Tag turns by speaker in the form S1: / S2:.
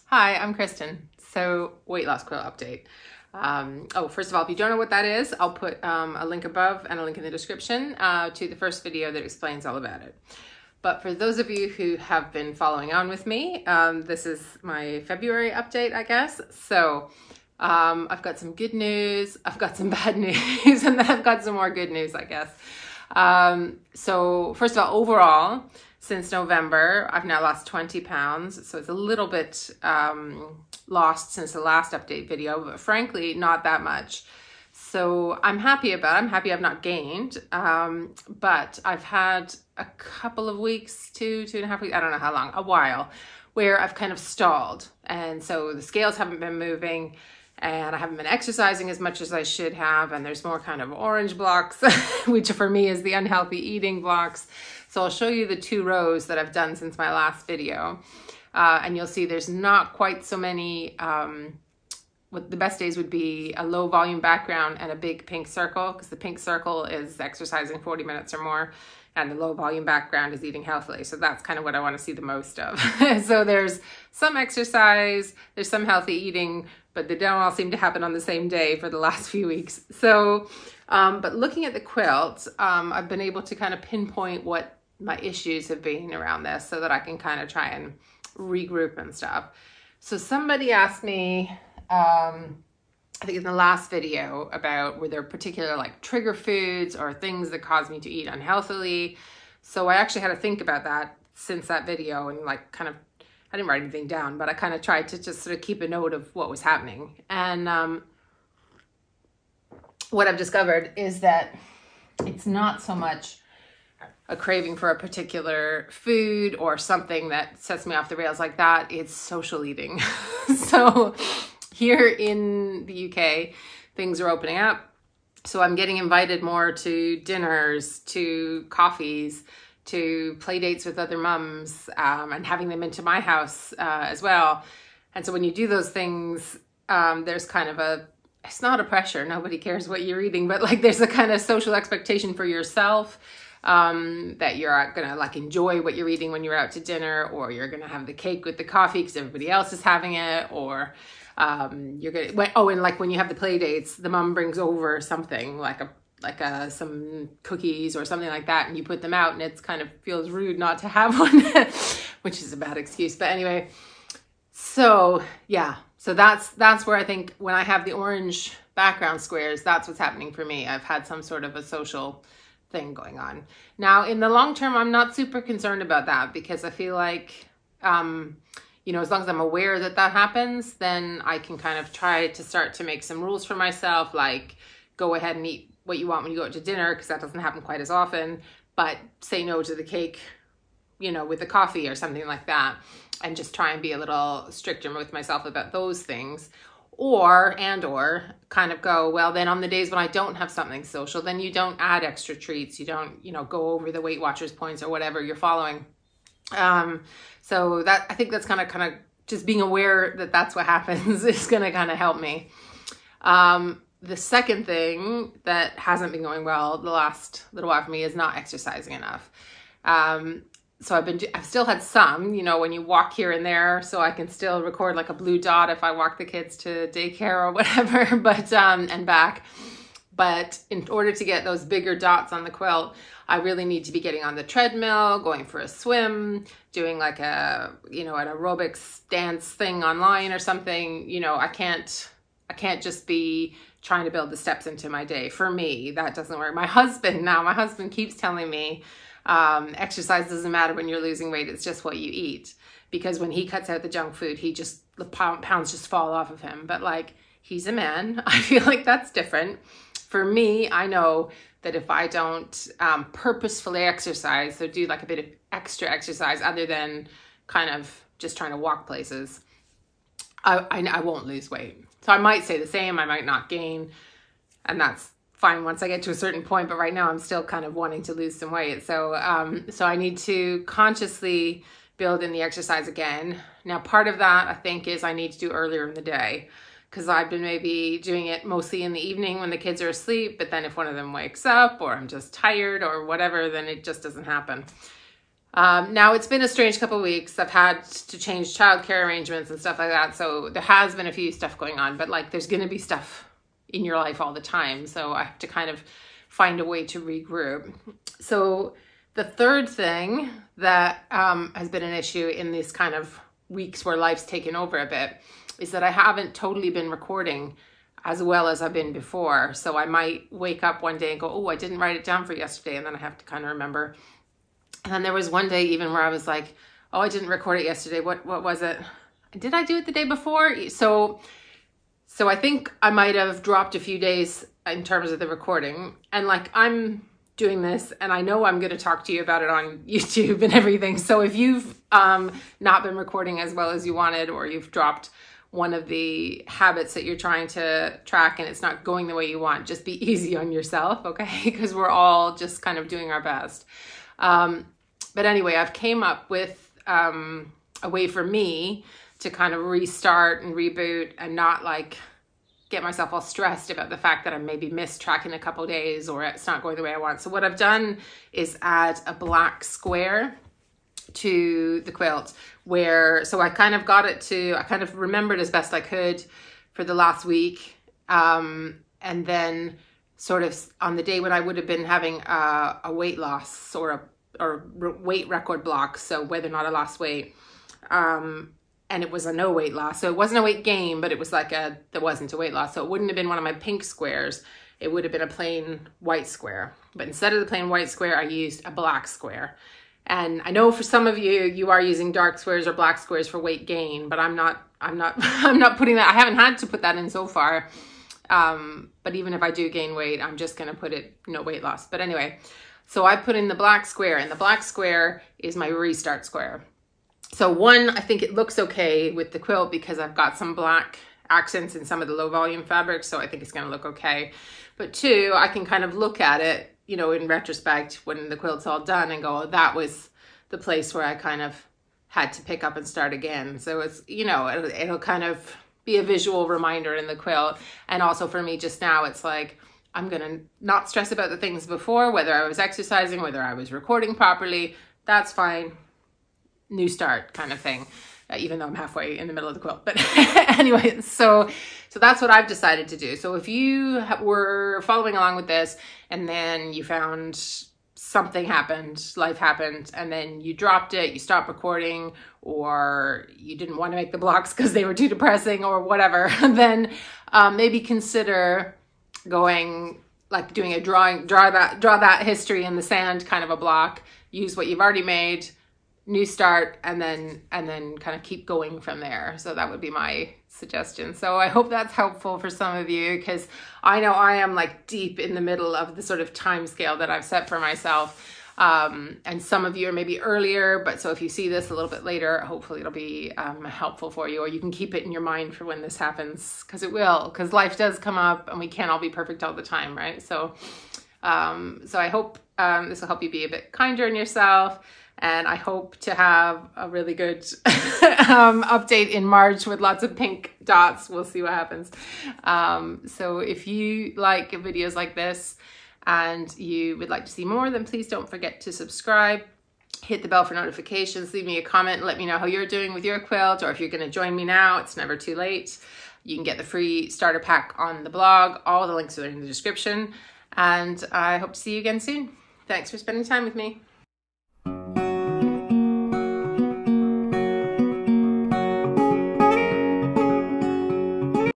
S1: Hi, I'm Kristen. So, weight loss quilt update. First of all, if you don't know what that is, I'll put a link above and a link in the description to the first video that explains all about it. But for those of you who have been following on with me, this is my February update, I guess. So, I've got some good news, I've got some bad news, and then I've got some more good news, I guess. So first of all, overall, since November, I've now lost 20 pounds. So it's a little bit lost since the last update video, but frankly, not that much. So I'm happy about it. I'm happy I've not gained, but I've had a couple of weeks, two and a half weeks, I don't know how long, a while, where I've kind of stalled. And so the scales haven't been moving, and I haven't been exercising as much as I should have, and there's more kind of orange blocks, which for me is the unhealthy eating blocks. So I'll show you the 2 rows that I've done since my last video, and you'll see there's not quite so many. What the best days would be a low volume background and a big pink circle, because the pink circle is exercising 40 minutes or more, and the low volume background is eating healthily. So that's kind of what I want to see the most of. So there's some exercise, there's some healthy eating, but they don't all seem to happen on the same day for the last few weeks. So, but looking at the quilt, I've been able to kind of pinpoint what my issues have been around this so that I can kind of try and regroup and stuff. So somebody asked me, I think in the last video, about were there particular like trigger foods or things that cause me to eat unhealthily. So I actually had to think about that since that video, and like kind of, I didn't write anything down, but I kind of tried to just sort of keep a note of what was happening. And what I've discovered is that it's not so much a craving for a particular food or something that sets me off the rails like that. It's social eating. So here in the UK, things are opening up. So I'm getting invited more to dinners, to coffees, to play dates with other mums, and having them into my house as well. And so when you do those things, there's kind of it's not a pressure, nobody cares what you're eating, but like there's a kind of social expectation for yourself that you're gonna like enjoy what you're eating when you're out to dinner, or you're gonna have the cake with the coffee because everybody else is having it, or you're gonna, and like when you have the play dates, the mom brings over something like some cookies or something like that, and you put them out, and it's kind of feels rude not to have one, which is a bad excuse. But anyway, so yeah, so that's where I think when I have the orange background squares, that's what's happening for me. I've had some sort of a social thing going on. Now, in the long term, I'm not super concerned about that, because I feel like, you know, as long as I'm aware that that happens, then I can kind of try to start to make some rules for myself, like go ahead and eat what you want when you go out to dinner, because that doesn't happen quite as often, but say no to the cake, you know, with the coffee or something like that, and just try and be a little stricter with myself about those things. Or kind of go, well, then on the days when I don't have something social, then you don't add extra treats. You don't, you know, go over the Weight Watchers points or whatever you're following. So that, I think that's kind of just being aware that that's what happens is going to kind of help me. The second thing that hasn't been going well the last little while for me is not exercising enough. So I've still had some, you know, when you walk here and there, so I can still record like a blue dot if I walk the kids to daycare or whatever, but, and back. But in order to get those bigger dots on the quilt, I really need to be getting on the treadmill, going for a swim, doing like a, you know, an aerobics dance thing online or something. You know, I can't just be trying to build the steps into my day. For me, that doesn't work. My husband keeps telling me, exercise doesn't matter when you're losing weight. It's just what you eat. Because when he cuts out the junk food, the pounds just fall off of him. But like, he's a man. I feel like that's different. For me, I know that if I don't purposefully exercise, so do like a bit of extra exercise other than kind of just trying to walk places, I won't lose weight. So I might stay the same, I might not gain, and that's fine once I get to a certain point, but right now I'm still kind of wanting to lose some weight. So, so I need to consciously build in the exercise again. Now, part of that I think is I need to do earlier in the day, because I've been maybe doing it mostly in the evening when the kids are asleep, but then if one of them wakes up or I'm just tired or whatever, then it just doesn't happen. Now it's been a strange couple of weeks. I've had to change childcare arrangements and stuff like that. So there has been a few stuff going on, but like there's going to be stuff in your life all the time. So I have to kind of find a way to regroup. So the third thing that has been an issue in these kind of weeks where life's taken over a bit is that I haven't totally been recording as well as I've been before. So I might wake up one day and go, oh, I didn't write it down for yesterday. And then I have to kind of remember. And then there was one day even where I was like, oh, I didn't record it yesterday. What was it? Did I do it the day before? So I think I might have dropped a few days in terms of the recording. And like I'm doing this and I know I'm going to talk to you about it on YouTube and everything. So if you've not been recording as well as you wanted, or you've dropped one of the habits that you're trying to track and it's not going the way you want, just be easy on yourself, okay? Because we're all just kind of doing our best. But anyway, I've came up with a way for me to kind of restart and reboot and not like get myself all stressed about the fact that I maybe missed tracking a couple of days or it's not going the way I want. So what I've done is add a black square to the quilt so I kind of got it to, I kind of remembered as best I could for the last week. And then sort of on the day when I would have been having a weight loss or weight record block. So whether or not I lost weight, and it was a no weight loss. So it wasn't a weight gain, but it was like there wasn't a weight loss. So it wouldn't have been one of my pink squares. It would have been a plain white square. But instead of the plain white square, I used a black square. And I know for some of you, you are using dark squares or black squares for weight gain, but I'm not putting that. I haven't had to put that in so far. But even if I do gain weight, I'm just going to put it no weight loss. But anyway, so I put in the black square, and the black square is my restart square. So one, I think it looks okay with the quilt because I've got some black accents in some of the low volume fabrics. So I think it's going to look okay. But two, I can kind of look at it, you know, in retrospect when the quilt's all done and go, oh, that was the place where I kind of had to pick up and start again. So it's, you know, it'll kind of be a visual reminder in the quilt. And also for me just now, it's like, I'm going to not stress about the things before, whether I was exercising, whether I was recording properly, that's fine. New start kind of thing, even though I'm halfway in the middle of the quilt. But anyway, so that's what I've decided to do. So if you were following along with this and then you found something happened, life happened, and then you dropped it, you stopped recording, or you didn't want to make the blocks because they were too depressing or whatever, then maybe consider going, like doing a draw that history in the sand kind of a block, use what you've already made, new start, and then kind of keep going from there. So that would be my suggestion. So I hope that's helpful for some of you, because I know I am like deep in the middle of the sort of time scale that I've set for myself. And some of you are maybe earlier, but so if you see this a little bit later, hopefully it'll be helpful for you, or you can keep it in your mind for when this happens, because it will, because life does come up and we can't all be perfect all the time, right? So I hope this will help you be a bit kinder on yourself. And I hope to have a really good update in March with lots of pink dots. We'll see what happens. So if you like videos like this and you would like to see more, then please don't forget to subscribe. Hit the bell for notifications. Leave me a comment and let me know how you're doing with your quilt, or if you're going to join me now, it's never too late. You can get the free starter pack on the blog. All the links are in the description. And I hope to see you again soon. Thanks for spending time with me.